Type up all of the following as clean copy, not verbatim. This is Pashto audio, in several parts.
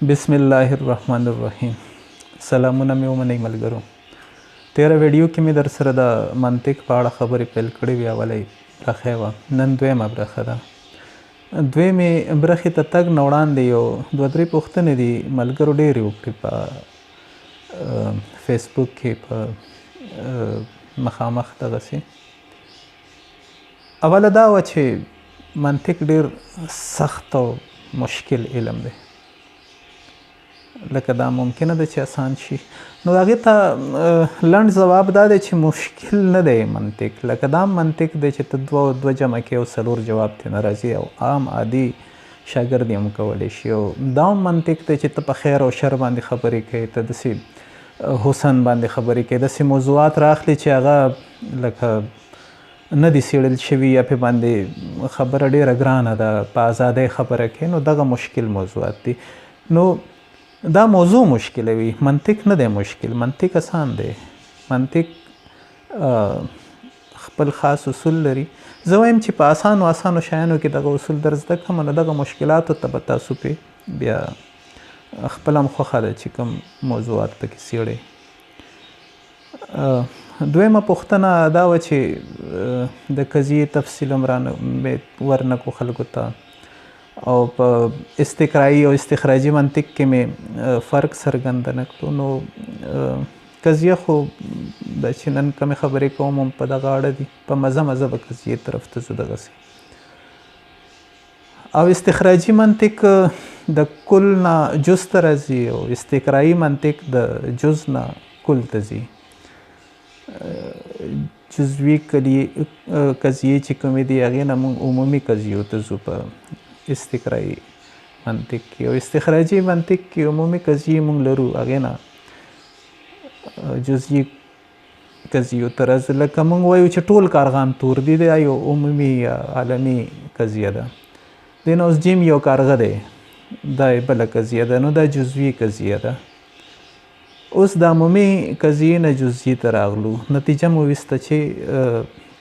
بسم الله الرحمن الرحیم. سلامونه مې ومنئ ملګرو. تیره ویډیو کې مې در سره د منطق په اړه خبرې پیل کړې وې. اولی برخه وه، نن دویمه برخه ده. دویمې برخې ته تګ نه وړاندې یو دوه درې پوښتنې دي ملګرو ډېرې وکړې په فیسبوک کې په مخامخ دغسې. اوله دا وه چې منطق ډېر سخت او مشکل علم دی، لکه دا ممکنه ده چې آسان شي. نو هغې ته لنډ ځواب دا دی چې مشکل نه دی منطق. لکه دا منطق دی چې ته دوه جمع کې او څلور جواب ترېنه راځي او عام عادي شاګرد یې هم کولی شي. او دا هم منطق دی چې ته په خیر او شر باندې خبرې کوې، ته داسې حسن باندې خبرې کوې، داسې موضوعات راخلي چې هغه لکه نه دي څېړل شوي یا پې باندې خبره ډېره ګرانه ده، په ازادۍ خبره کوې، نو دغه مشکل موضوعات دي. نو دا موضوع مشکلوي، منطق نه دی مشکل. منطق آسان دی. منطق خپل خاص اصول لري. زه وایم چې په آسانو شیانو کې دغه اصول در زده کړم، نو دغه مشکلاتو ته به تاسو پې بیا خپله هم خوښه ده چې کوم موضوعات پکې څېړئ. دویمه پوښتنه دا وه چې د قضیې تفصیل هم ورنکو خلکو ته، او په استقرایي او استخراجي منطق کې مې فرق څرګنده کړو. نو قضیه خو دا چې نن کمې خبرې کوم هم په دغه اړه دي، په مزه به قضیې طرف ته ځو دغسې. او استخراجي منطق د کل نه جز ته راځي او استقرایي منطق د جز نه کل ته ځي. جزوي قضیې چې کومې دي هغې نه موږ عمومي قضیو ته ځو په استقرایي منطق کې. او استخراجي منطق کې عمومي قضیې موږ لرو، هغې نه جزوي قضیو ته راځو. لکه موږ وایو چې ټول کارغان تور دي، دا یو عمومي یا عالمي قضیه ده. دې نه اوس جیم یو کارغه دی، دا یې بله قضیه ده، نو دا جزوي قضیه ده. اوس د عمومي قضیې نه جزوي ته راغلو، نتیجه مو ویسته چې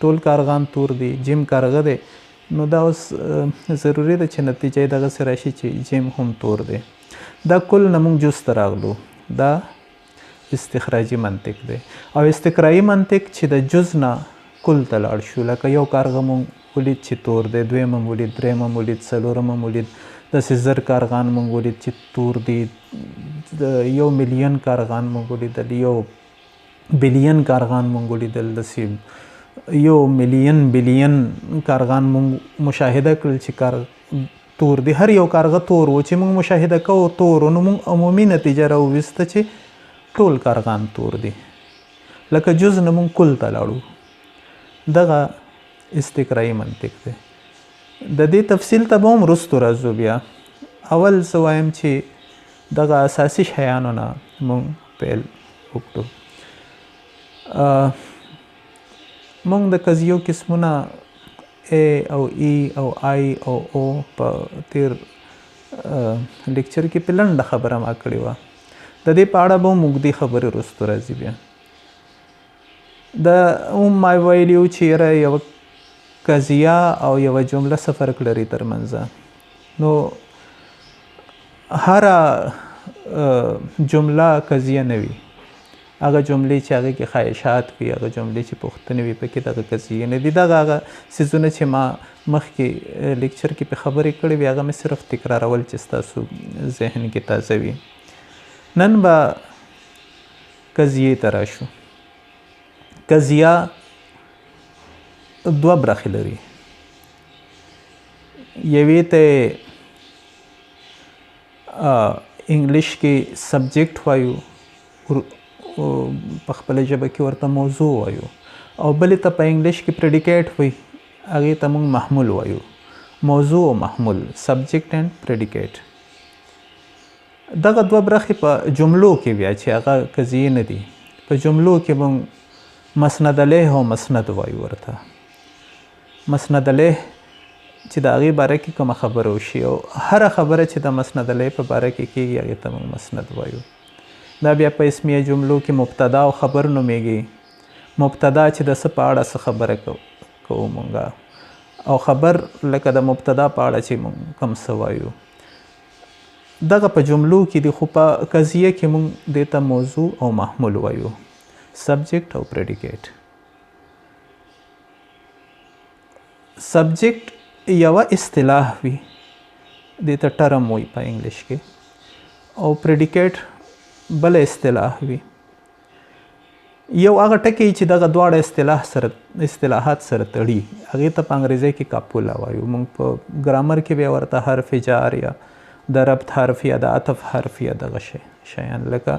ټول کارغان تور دي، جیم کارغه دی، نو دا اوس ضروري ده چې نتیجه یې دغسې راشي چې جیم هم تور دی. دا کل نه موږ جز ته راغلو، دا استخراجي منطق دی. او استقرایي منطق چې د جز نه کل ته لاړ شو، لکه یو کارغه موږ ولید چې تور دی، دویم هم ولید، دریم هم ولید، څلورم هم ولید، داسې زر کارغان موږ ولید چې تور دي، 1 ملیون کارغان موږ ولیدل، 1 بلیون کارغان موږ ولیدل، داسې 1 ملیون بلیون کارغان موږ مشاهده کړل چې تور دي. هر یو کارغه تور و چې موږ مشاهده کوو تور و، نو موږ عمومي نتیجه راوویسته چې ټول کارغان تور دي. لکه جز نه موږ کل ته لاړو، دغه استقرایي منطق دی. د دې تفصیل ته به هم وروستو راځو. بیا اول زه وایم چې دغه اساسي شیانو نه موږ پیل وکړو. موږ د قضیو قسمونه A او E او I او O په تیر لیکچر کې په لنډه خبره ما کړې وه. د دې په اړه به هم اوږدې خبرې وروستو راځي. بیا هم ما ویلي وو چې یاره یوه قضیه او یوه جمله څه فرق لري تر منځه. نو هره جمله قضیه نه وي. هغه جملې چې هغې کې خواهشات وي، هغه جملې چې پوښتنې وي پکې، دغه قضیې نه دي. دغه هغه څیزونه چې ما مخکې لیکچر کې پې خبرې کړې وي، هغه مې صرف تکرارول چې ستاسو ذهن کې تازه وي. نن به قضیې ته راشو. قضیه دوه برخې لري. یوې ته انګلیش کې سبجیکټ وایو، په خپله ژبه کې ورته موضوع وایو، او بلې ته په انګلیش کې پریډیکیټ وایي، هغې ته موږ محمول وایو. موضوع او محمول، سبجیکټ اینډ پریډیکیټ. دغه دوه برخې په جملو کې بیا چې هغه قضیې نه دي، په جملو کې موږ مسند علیه او مسند وایو ورته. مسند علیه چې د هغې باره کې کومه خبره وشي، او هره خبره چې د مسند علیه په باره کې کېږي هغې ته موږ مسند وایو. دا بیا په اسمیه جملو کې مبتدا او خبر نومیږي. مبتدا چې د څه په اړه څه خبره کوو مونږ، او خبر لکه د مبتدا په اړه چې مونږ کوم څه وایو. دغه په جملو کې دي، خو په قضیه کې موږ دې ته موضوع او محمول وایو، سبجیکټ او پریډیکیټ. سبجیکټ یوه اصطلاح وي، دې ته ټرم وایي په انګلیش کې، او پریډیکیټ بله اصطلاح وي. یو هغه ټکی چې دغه دواړه اصطلاحات سره تړي، هغې ته په انګریزي کې کاپولا وایو. موږ په ګرامر کې بیا ورته حرف جار یا د ربط حرف یا د عطف حرف یا دغه شیان، لکه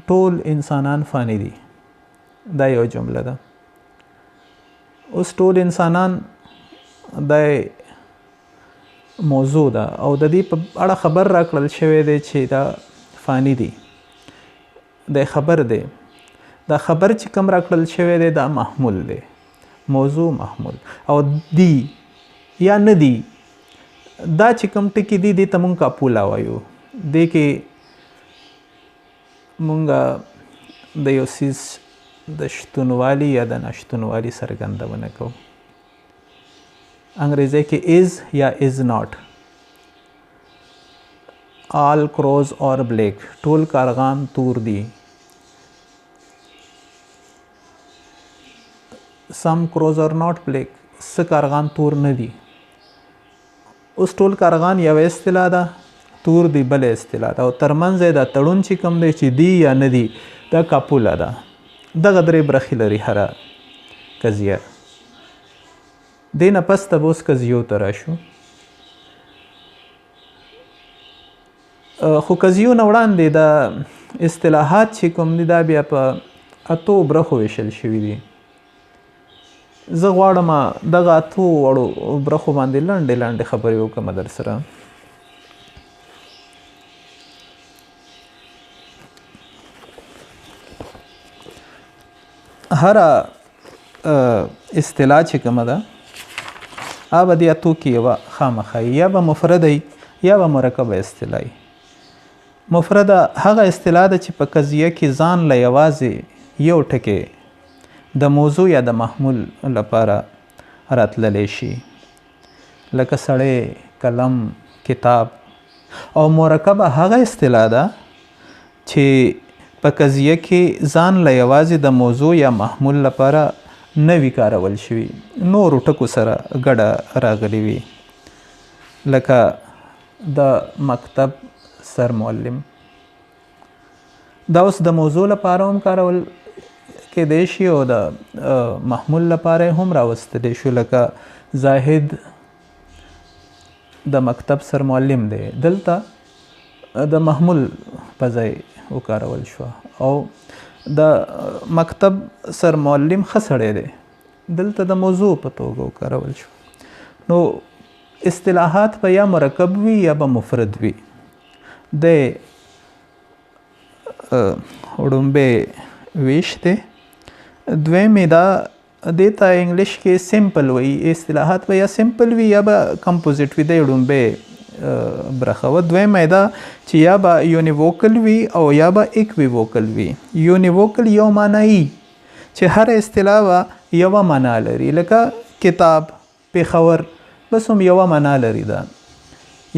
ټول انسانان فانی دي، دا یو جمله ده. اوس ټول انسانان دا موضوع ده او د دې په اړه خبر راکړل شوی دی چې دا فانی دي، دا خبر دی. دا خبر چې کوم راکړل شوی دی دا محمول دی، موضوع محمول. او دی یا نه دی، دا چې کوم ټکي دي دې ته مونږ کاپولا وایو. دې کې مونږ د یو څیز د شتونوالي یا د نشتونوالي څرګندونه کوو. انګریزي کې از یا از ناٹ. آل کروز اور بلیک، ټول کارغان تور دي. سم کروز اور ناٹ بلیک، څه کارغان تور نه دي. اوس ټول کارغان یوه اصطلاح ده، تور دی بله اصطلاح ده، او ترمنځ یې دا تړون چې کوم دی چې دی یا نه دی دا کاپوله ده. دغه درې برخې لري هره قضیه. دې نه پس ته به اوس قضیو ته راشو. خو قضیو نه وړاندې دا اصطلاحات چې کوم دي دا بیا په اتو برخو ویشل شوي دي. زه غواړم دغه اتو وړو برخو باندې لنډې لنډې خبرې وکړم در سره. هره اصطلاح چې کومه ده هغه به دې اتو کې یوه خامخا یا به مفرده یا به مرکبه اصطلاح. مفرده هغه اصطلاح ده چې په قضیه کې ځان له یوازې یو ټکی د موضوع یا د محمول لپاره راتللی شي، لکه سړی، قلم، کتاب. او مرکبه هغه اصطلاح ده چې په قضیه کې ځان له یوازې د موضوع یا محمول لپاره نه وي کارول شوي، نورو ټکو سره ګډه راغلي وي، لکه د مکتب سرمعلم. دا اوس د موضوع لپاره هم کارول کېدی شي او د محمول لپاره هم راوستلی شو، لکه زاهد د مکتب سرمعلم دی، دلته د محمول په ځای وکارول شو. او د مکتب سرمعلم ښه سړی دی، دلته د موضوع په توګه وکارول شو. نو اصطلاحات به یا مرکب وي یا به مفرد وي. د وړومبی ویش دی. دویمې دا دې ته انګلیش کې سمپل وایي. اصطلاحات به یا سمپل وي یا به کمپوزیټ وي. د وړومبی برخه و. دویمه دا چې یا به یونیووکل وي او یا به ایکویووکل وي. یونیووکل یو معنی چې هر اصطلاح به یوه معنا لري، لکه کتاب، پېښور، بس هم یوه معنا لري. دا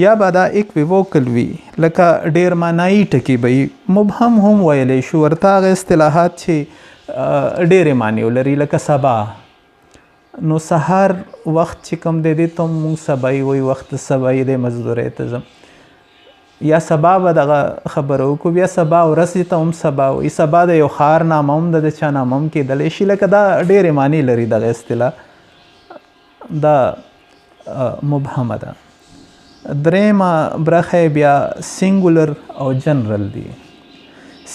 یا به دا ایکویووکل وي، لکه ډېر معنایي ټکي به وي. مبهم هم ویلی شو ورته هغه اصطلاحات چې ډېرې معنی ولري، لکه سبا. نو سهار وخت چې کوم دی دې ته مونږ سبایي وایي، وخت سبایي دی، مزدورۍ ته ځم. یا سبا به دغه خبره وکړو، بیا سبا ورځې ته هم سبا وایي. سبا د یو ښار نامه هم ده، د چا نامه هم کېدلی شي. لکه دا ډېرې معنی لري دغه اصطلاح، دا مبهمه ده. درېیمه برخه بیا سینګولر او جنرل دي.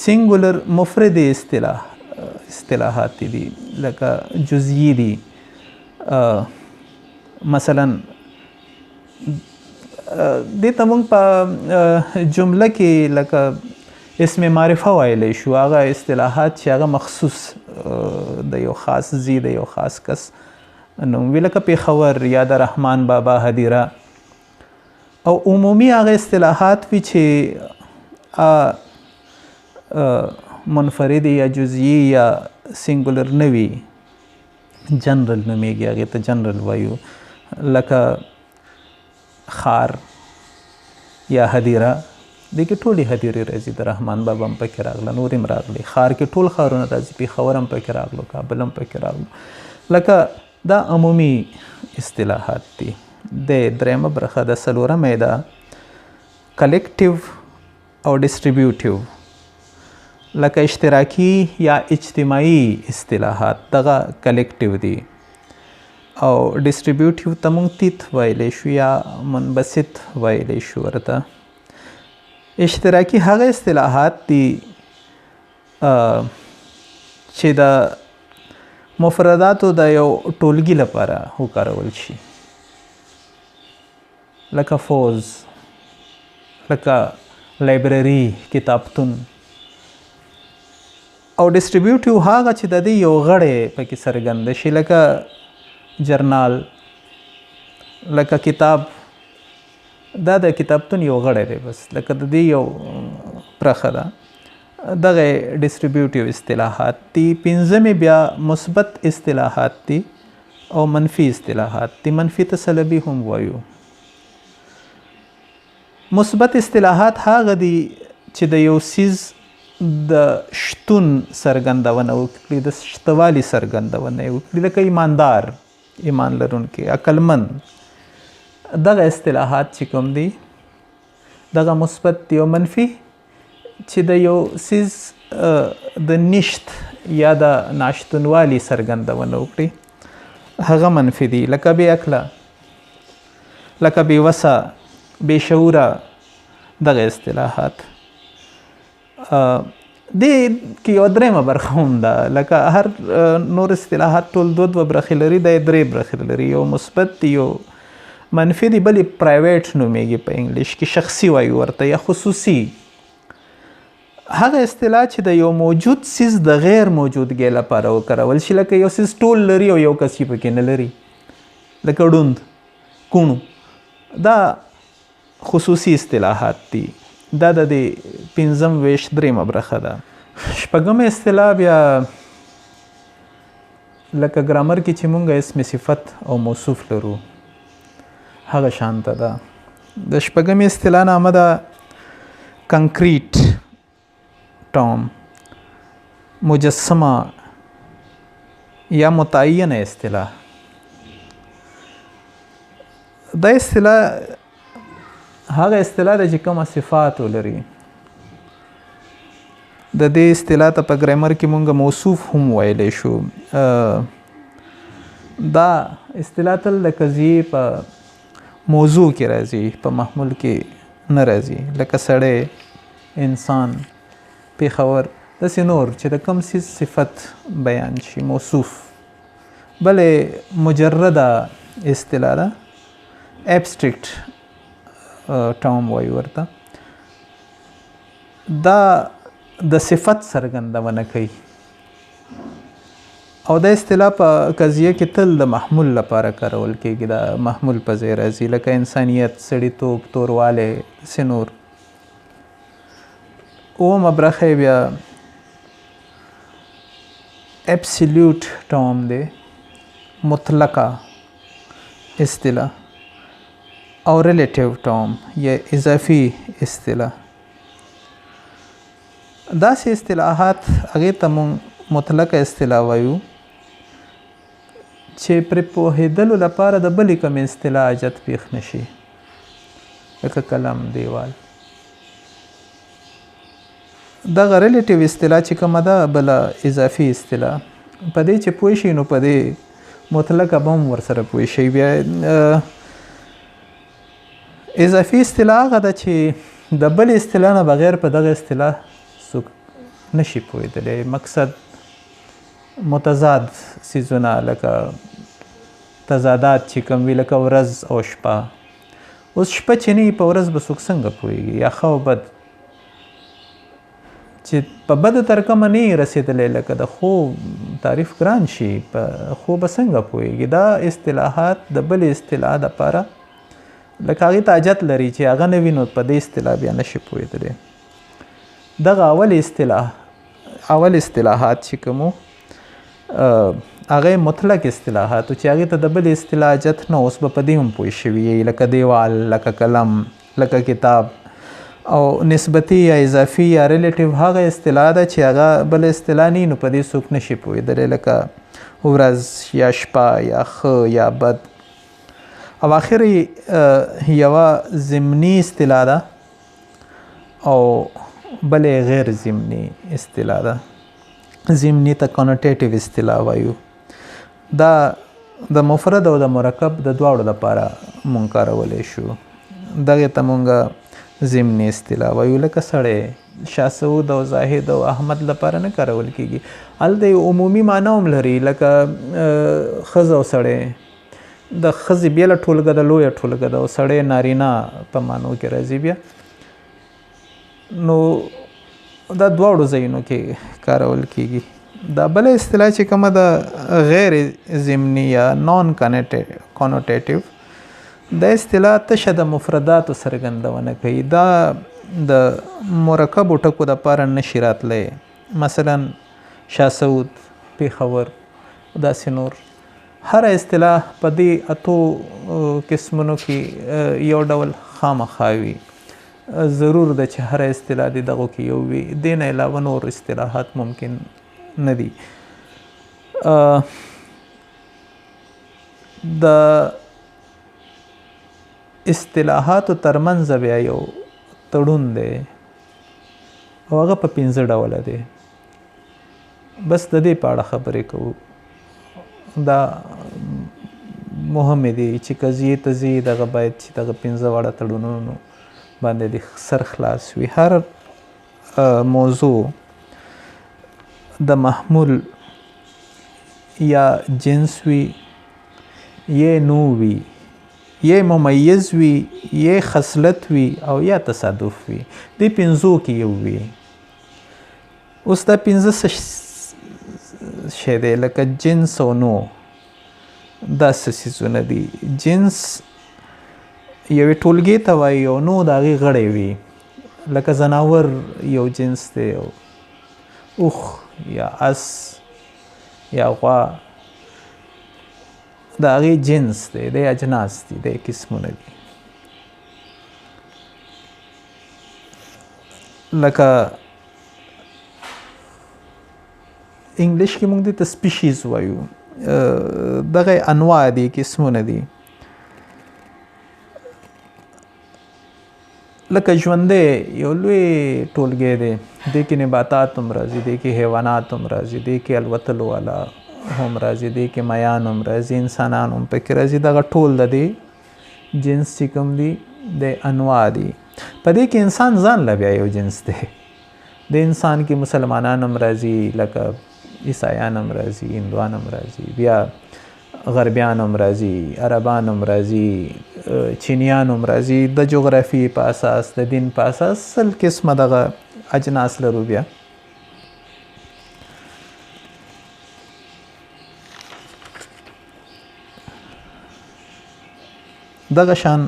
سینګولر مفرد اصطلاحات دي، لکه جزئی دي. مثلا دې ته موږ په جمله کې لکه اسم معرفه ویلی شو، هغه اصطلاحات چې هغه مخصوص د یو خاص ځای د یو خاص کس نوم وي، لکه پېښور یا د رحمان بابا هدیره. او عمومي هغه اصطلاحات وي چې منفرد یا جزئی یا سینګولر نه وي، جنرل نومیږي، هغې ته جنرل وایو. لکه خار یا هدیره، دې کې ټولې هدیرې راځي. د رحمان بابا هم پکې راغله، نور هم راغلي. خار کې ټول خارونه راځي، پېښور هم پکې راغلو، کابل هم پکې راغلو. لکه دا عمومي اصطلاحات دي. د درېیمه برخه د څلورمه ده کلیکټیو او ډسټریبیوټیو. لکه اشتراکي یا اجتماعي اصطلاحات دغه کلیکټیو دي، او ډسټریبیوټیو ته موږ تیت ویلی شو یا منبسط ویلی شو ورته. اشتراکي هغه اصطلاحات دي چې د مفرداتو د یو ټولګي لپاره وکارول شي، لکه فوز، لکه لایبرري، کتابتون. او ډسټریبیوټیو هغه چې د دې یو غړی پکې څرګند شي، لکه جرنال، لکه کتاب. دا د کتابتون یو غړی دی بس، لکه د دې یو برخه ده. دغه ډسټریبیوټیو اصطلاحات دي. پنځمې بیا مثبت اصطلاحات دي او منفي اصطلاحات دي. منفي ته سلبي هم وایو. مثبت اصطلاحات هغه دي چې د یو څیز د شتون څرګندونه وکړي، د شتوالي څرګندونه یې وکړي، لکه ایماندار، ایمان لرونکی، عقلمند. دغه اصطلاحات چې کوم دي دغه مثبت دي. او منفي چې د یو څیز د نشت یا د ناشتونوالي څرګندونه وکړي هغه منفي دي. لکه بې عقله، لکه بې وسه، بې شعوره. دغه اصطلاحات دې کې یو درېیمه برخه هم ده. لکه هر نور اصطلاحات ټول دوه برخې لري، دا یې درې برخې لري. یو مثبت دی، یو منفي دی، بل یې پرایویټ نومیږي په انګلیش کې، شخصي وایي ورته یا خصوصي. هغه اصطلاح چې د یو موجود څیز د غیر موجودګۍ لپاره وکارول شي، لکه یو څیز ټول لري او یو کس یې پکې نه لري، لکه ړوند، کوڼ. دا خصوصي اصطلاحات دي. دا د دې پنځم ویش درېیمه برخه ده. شپږمه اصطلاح بیا لکه ګرامر کې چې مونږ اسم صفت او موصوف لرو هغه شانته ده. د شپږمې اصطلاح نامه ده کنکریټ ټام، مجسمه یا متعینه اصطلاح. دا اصطلاح هغه اصطلاح ده چې کومه صفات ولري. د دې اصطلاح ته په ګرامر کې مونږ موصوف هم ویلی شو. دا اصطلاح تل د قضیې په موضوع کې راځي، په محمول کې نه راځي. لکه سړی، انسان، پېښور، داسې نور چې د کوم څیز صفت بیان شي، موصوف. بلې مجرده اصطلاح ده، ایبسټریکټ ټام وایي ورته. دا د صفت څرګندونه کوي. او دا اصطلاح په قضیه کې تل د محمول لپاره کارول کېږي. دا محمول په ځای راځي، لکه انسانیت، سړیتوب، توروالی، داسې نور. اوومه برخه بیا اپسلیوټ ټام دی، مطلقه اصطلاح. او ریلیټیو ټام یا اضافي اصطلاح. داسې اصطلاحات هغې ته مونږ مطلقه اصطلاح وایو چې پرې پوهېدلو لپاره د بلې کومې اصطلاح حاجت پېښ نه شي، لکه قلم، دیوال. دغه ریلیټیو اصطلاح چې کومه ده بله اضافي اصطلاح، په دې چې پوه شي نو په دې مطلقه به هم ورسره پوه شي. بیا اضافي اصطلاح هغه ده چې د بلې اصطلاح نه بغیر په دغه اصطلاح څوک نشي پوهېدلی. مقصد متضاد څیزونه، لکه تضادات چې کوم وي، لکه ورځ او شپه. اوس شپه چې نه وي په ورځ به څوک څنګه پوهېږي، یا ښه او بد چې په بدو ترکمه نه یې رسېدلی، لکه د خوب تعریف ګران شي، په خوب به څنګه پوهېږي. دا اصطلاحات د بلې اصطلاح دپاره لکه هغې ته حاجت لري چې هغه نه وي نو په دې اصطلاح بیا نشي پوهېدلی. دغه اول اصطلاحات چې کومو هغه مطلق اصطلاحاتو چې هغې ته د بل اصطلاح جت نه، اوس به په دې هم پوه شوي یې، لکه دیوال، لکه قلم، لکه کتاب. او نسبتي یا اضافي یا ریلیټیو هغه اصطلاح ده چې هغه بل اصطلاح نه، نو په دې څوک نشي پوهېدلی، لکه ورځ یا شپه یا ښه یا بد. او آخر یوه ضمني اصطلاح ده او بلې غیر ضمني اصطلاح ده. ضمني ته کانوټیټیو اصطلاح وایو. دا د مفرد او د مرکب د دواړو لپاره مونږ کارولی شو. دغې ته مونږ ضمني اصطلاح وایو. لکه سړی شاه سعود او زاهد او احمد لپاره نه کارول کیږي. هلته یو عمومي معنا هم لري، لکه ښځه او سړی. د ښځې بیله ټولګه ده، لویه ټولګه ده، او سړی نارینه په معنو کې راځي بیا. نو دا دواړو ځایونو کې کارول کیږي. دا بله اصطلاح چې کومه ده غیر ضمني یا نان کانوټیټیو، دا اصطلاح تشه د مفرداتو څرګندونه کوي. دا د مرکبو ټکو دپاره نشي راتلی. مثلا شاه سعود، پېښور، داسې نور. هره اصطلاح په دې اتو قسمونو کې یو ډول خامخا وي. ضرور ده چې هره اصطلاح د دغو کې یو وي. دې نه علاوه نور اصطلاحات ممکن نه دي. د اصطلاحاتو ترمنځ بیا یو تړون دی او هغه په 5 ډوله دی. بس د دې په اړه خبرې کوو. دا مهم دی چې قضیې ته ځي، دغه باید چې دغه 5 واړه تړونونو باندې د سر خلاص وي. هر موضوع د محمول یا جنس وي، یا نوع وي، یا ممیز وي، یا خصلت وي، او یا تصادف وي. دې 5 کې یو وي. اوس دا 5 څه شی دی؟ لکه جنس او نوع، دا څه څیزونه دي؟ جنس یوې ټولګې ته وایي او نوع د هغې غړی وي. لکه ځناور یو جنس دی، اوښ یا اس یا غوا، د هغې جنس دی، د اجناس دي، د قسمونه دي. لکه انګلیش کې موږ دې ته سپیشیز وایو. دغه انواع دي، قسمونه دي. لکه ژوندی یو لوی ټولګی دی. دې کې نباتات هم راځي، دې کې حیوانات هم راځي، دې کې الوتلو والا هم راځي، دې کې میان هم راځي، انسانان هم پکې راځي. دغه ټول د دې جنس چې کوم دي د انواع دي. په دې کې انسان ځان له بیا یو جنس دی. د انسان کې مسلمانان هم راځي، لکه عیسایان هم راځي، هندوان هم راځي، بیا غربیان هم راځي، عربان هم راځي، چینیان هم راځي. د جغرافي په اساس، د دین په اساس 100 قسمه دغه اجناس لرو. بیا دغه شان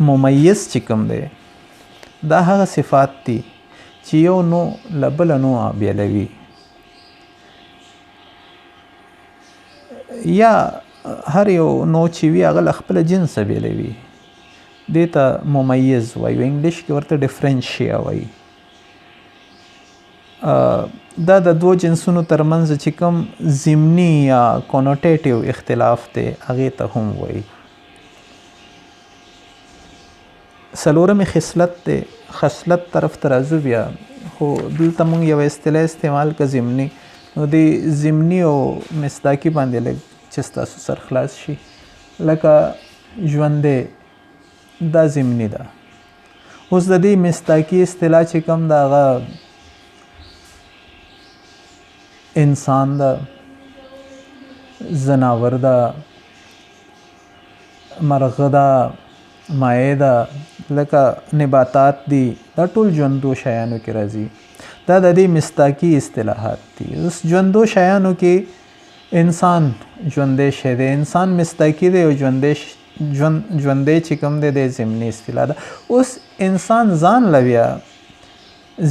ممیز چې کوم دی، دا هغه صفات دي چې یو نوع له بله نوعه بیلوي. یا هر یو نوع چې وي هغه له خپله جنسه بیلوي. دې ته ممیز وایو. انګلیش کې ورته ډفرنشیا وایي. دا د 2 جنسونو ترمنځ چې کوم ضمني یا کانوټیټیو اختلاف دی هغې ته هم وایي. څلورمې خصلت دی. خصلت طرف ته راځو بیا، خو دلته مونږ یو اصطلاح استعمال که ضمني. نو د ضمني او مصداقي باندې لږ چې ستاسو سر خلاص شي. لکه ژوندی، دا ضمني ده. اوس د دې مصداقي اصطلاح چې کوم ده هغه انسان ده، ځناور ده، مرغه ده، مایع ده، لکه نباتات دي. دا ټول ژوندو شیانو کې راځي. دا د دې مصداقي اصطلاحات دي. اوس ژوندو شیانو کې انسان ژوندی شی دی، انسان مصداقي دی، او ژوندی چې کوم دی د ضمني اصطلاح ده. اوس انسان ځان له بیا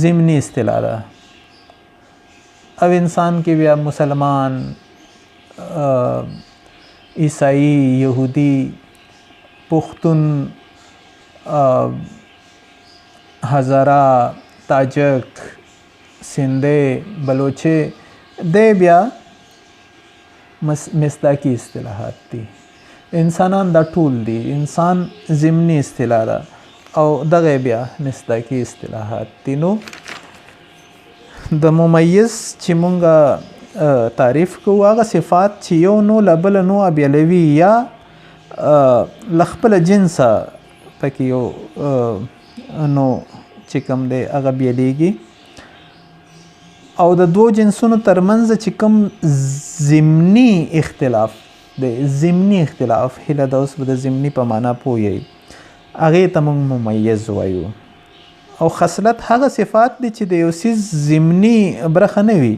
ضمني اصطلاح ده. او انسان کې بیا مسلمان، عیسائی، یهودی، پختون، هزاره، تاجک، سندھی، بلوچي دی بیا مصداقي اصطلاحات دي. انسانان دا ټول دي، انسان ضمني اصطلاح ده او دغه بیا مصداقي اصطلاحات دي. نو د ممیز چې مونږه تعریف کوو هغه صفات چې یو نو له بله نوع بیلوي یا له خپله جنسه پکې یو نو چې کوم دی هغه بیلیږي او د دوو جنسونو ترمنځ چې کوم ضمني اختلاف دی، ضمني اختلاف، هیله ده اوس به د ضمني په معنا پوهیئ، هغې ته موږ ممیز وایو. او خصلت هغه صفات دي چې د یو څیز ضمني برخه نه وي،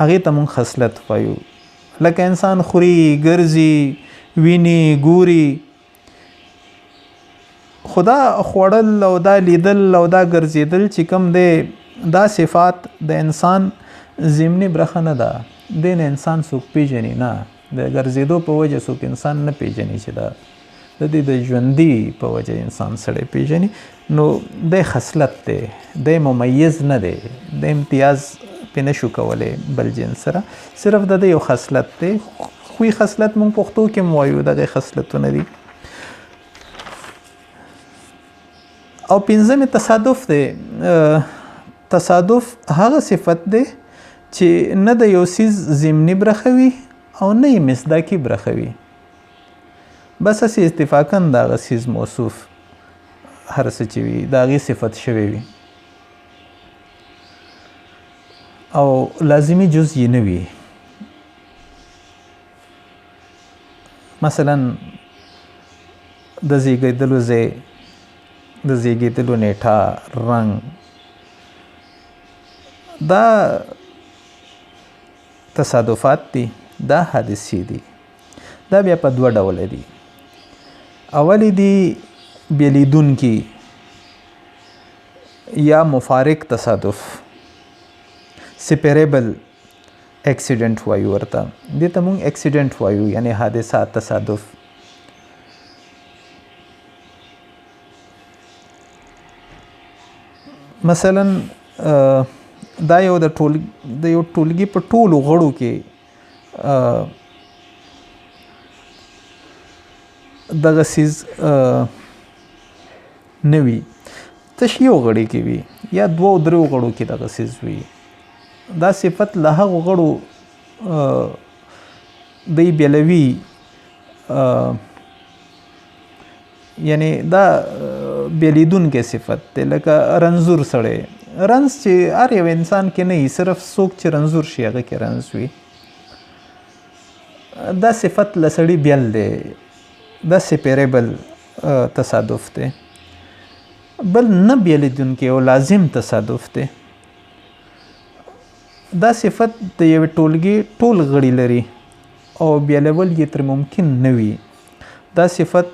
هغې ته موږ خصلت وایو. لکه انسان خوري، ګرځي، ویني، ګوري، خو دا خوړل او دا لیدل او دا ګرځېدل چې کوم دی دا صفات د انسان ضمني برخه نه ده. دې نه انسان څوک پیژني نه، د ګرځېدو په وجه څوک انسان نه پیژني چې دا د دې د ژوندي په وجه انسان سړی پیژني. نو دی خصلت دی، دی ممیز نه دی، د امتیاز پې نه شو کولی بل جنس سره، صرف د یو خصلت دی. خوی خصلت مونږ پښتو کې هم وایو، دغه خصلتونه دي. او پنځمې تصادف دی. تصادف هغه صفت دی چې نه د یو څیز ضمني برخه وي او نه یې مصداقي برخه وي، بس هسې اتفاقاً د هغه څیز موصوف هر څه چې وي د هغې صفت شوی وي او لازمي جز یې نه وي. مثلا د زیږېدلو ځای، د زیږېدلو نیټه، رنګ، دا تصادفات دي، دا حادثې دي. دا بیا په دوه ډوله دي. اولی دی بیلیدونکي یا مفارق تصادف، سپیریبل اکسیډنټ وایو ورته، دې ته مونږ اکسیډنټ وایو، یعنی حادثه، تصادف. مثلا دا یو د یو ټولګي په ټولو غړو کې دغه څیز نه وي، تش یو غړي کې وي یا دوو درو غړو کې دغه څیز وي. دا صفت له هغو غړو دی بیلوي، یعنی دا بیلیدونکی صفت دی. لکه رنځور سړی، رنځ چې هر یو انسان کې نه وي، صرف څوک چې رنځور شي هغه کې رنځ وي. دا صفت له سړي بیل دی، دا سپیریبل تصادف دی. بل نه بیلیدونکی او لازم تصادف دی. دا صفت د یوې ټولګي ټول غړي لري او بیلول یې تر ممکن نه وي. دا صفت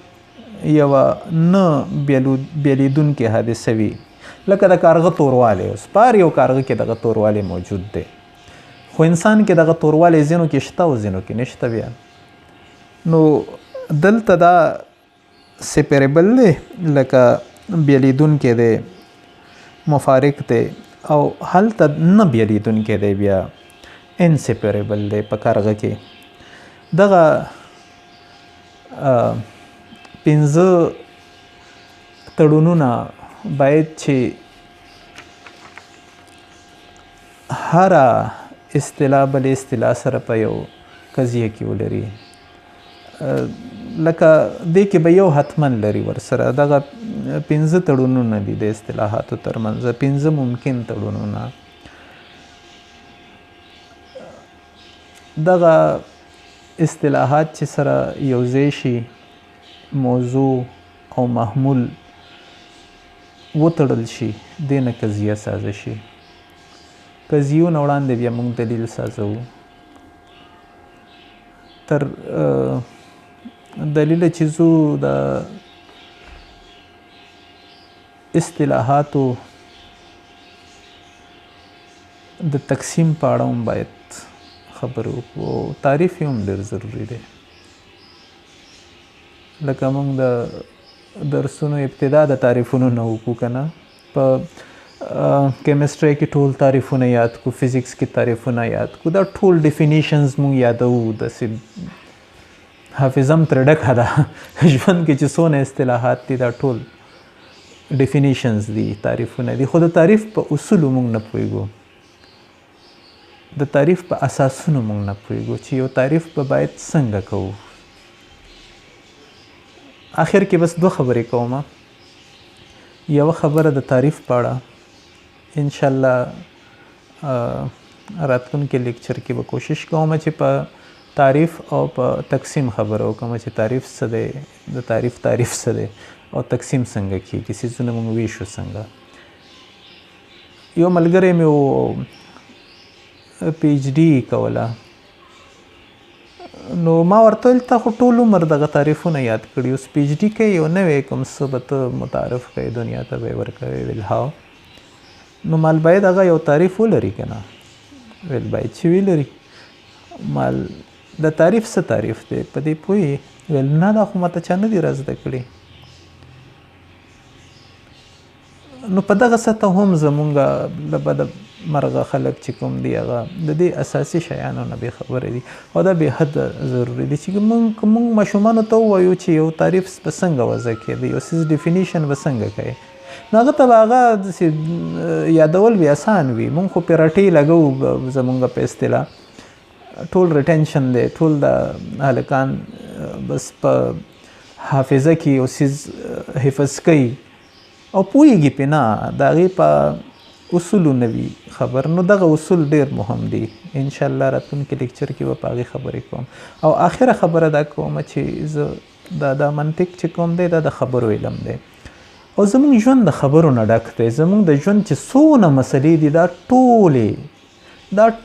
یوه نه بیلیدونکې حادثه وي. لکه د کارغه توروالی، اوس په هر یو کارغه کې دغه توروالی موجود دی، خو انسان کې دغه توروالی ځینو کې شته او ځینو کې نشته. بیا نو دلته دا سپیریبل دی، لکه بیلیدونکی دی، مفارق دی، او هلته نه بیلیدونکی دی، بیا انسپیریبل دی په کارغه کې. دغه 5 تړونونه باید چې هره اصطلاح بل اصطلاح سره په یو قضیه کې ولري. لکه دې کې به یو حتمن لري ورسره. دغه 5 تړونونه دي د اصطلاحاتو ترمنځ، 5 ممکن تړونونه. دغه اصطلاحات چې سره یوځای شي، موضوع او محمول وتړل شي، دې نه قضیه سازه شي. قضیو نه وړاندې بیا موږ دلیل سازوو. تر دلیل چې ځو د اصطلاحاتو د تقسیم په اړه هم باید خبرې وکړو او تعریف یې هم ډېر ضروري دی. لکه موږ د درسونو ابتدا د تعریفونو نه وکړو که نه، په کیمسټرۍ کې ټول تعریفونه یاد کړو، فزیکس کې تعریفونه یاد کړو، دا ټول ډیفینیشنز موږ یادوو. داسې حافظه هم ترې ډکه ده ژوند کې چې څونه اصطلاحات دي دا ټول ډیفینیشنز دي، تعریفونه دي. خو د تعریف په اصولو موږ نه پوهېږو، د تعریف په اساسونو موږ نه پوهېږو چې یو تعریف به باید څنګه کوو. آخر کې بس دوه خبرې کوم. یوه خبره د تعریف په اړه انشاءالله راتلونکي لیکچر کې به کوشش کوم چې په تعریف او په تقسیم خبره وکړم چې تعریف څه دی، د تعریف څه دی او تقسیم څنګه کېږي، څیزونه موږ ویشو څنګه. یو ملګری مې و پی ایچ ډي کوله، نو ما ورته ویل تا خو ټول عمر دغه تعریفونه یاد کړي، اوس پی ایچ ډي کوې یو نوی کوم څه به ته متعارف کوې دنیا ته به یې ورکوې. ویل ها، نو مال باید هغه یو تعریف ولري که نه؟ ویل باید چې ولري. مال د تعریف څه تعریف دی په دې پوهې؟ ویل نه دا خو ماته چا نه دي را زده کړي. نو په دغه سطح هم زمونږ له بده مرغه خلک چې کوم دي هغه د دې اساسي شیانو نه بې خبره دي او دا بې حده ضروري دي چې موږ ماشومانو ته ووایو چې یو تعریف به څنګه وضع کېدی، یو څیز ډیفینیشن به څنګه کوې، نو هغه ته به هغه یادول بې اسان وي. موږ خو پې رټې لګوو زمونږ په اصطلاح، ټول ریټنشن دی، ټول د هلکان بس په حافظه کې یو څیز حفظ کوي او پوهېږي پې نه، د هغې په اصولو نه وي خبر. نو دغه اصول ډېر مهم دي. انشاءالله راتلونکي لیکچر کې به په هغې خبرې کوم. او آخره خبره دا کوم چې زه دا منطق چې کوم دی دا د خبرو علم دی او زموږ ژوند د خبرو نه ډک دی. زموږ د ژوند چې څونه مسلې دي دا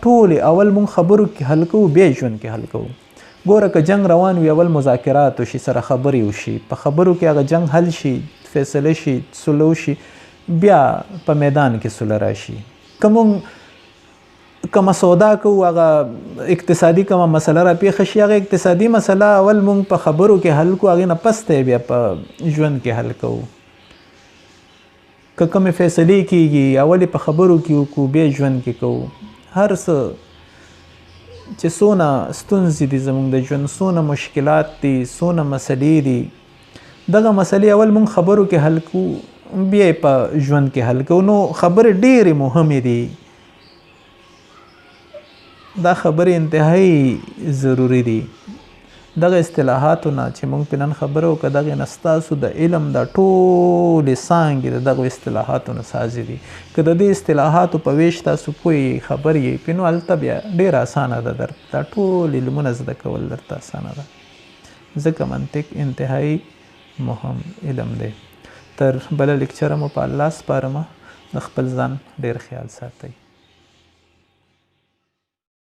ټولې اول موږ خبرو کې حل کوو، بیا ژوند کې حل کوو. ګوره که جنگ روان وي اول مذاکرات وشي، سره خبرې وشي، په خبرو کې هغه جنگ حل شي، فیصله شي، سوله وشي، بیا په میدان کې سوله راشي. که موږ کومه سودا کوو، هغه اقتصادي کومه مسله را پیښه شي، هغه اقتصادي مسله اول موږ په خبرو کې حل کوو، هغې نه پس ته بیا په ژوند کې حل کوو. که کومې فیصلې کېږي اول په خبرو کې وکړو، بیا ژوند کې کوو. هر څه چې څونه ستونزې دي زموږ د ژوند، څونه مشکلات دي، څونه مسلې دي، دغه مسلې اول موږ خبرو کې حل کوو، بیا یې په ژوند کې حل کوو. نو خبرې ډېرې مهمې دي، دا خبرې انتهایی ضروري دي. دغه اصطلاحاتو نه چې موږ پې نن خبره وکړه، دغې نه ستاسو د علم دا ټولې څانګې د دغو اصطلاحاتو نه سازي دي. که د دې اصطلاحاتو په ویش تاسو پوه یې، خبر یې پې، نو هلته بیا ډېره اسانه ده، دا ټول علمونه زده کول درته اسانه ده. ځکه منطق انتهایی مهم علم دی. تر بله لیکچره مو په الله سپارمه، د خپل ځان ډېر خیال ساتئ.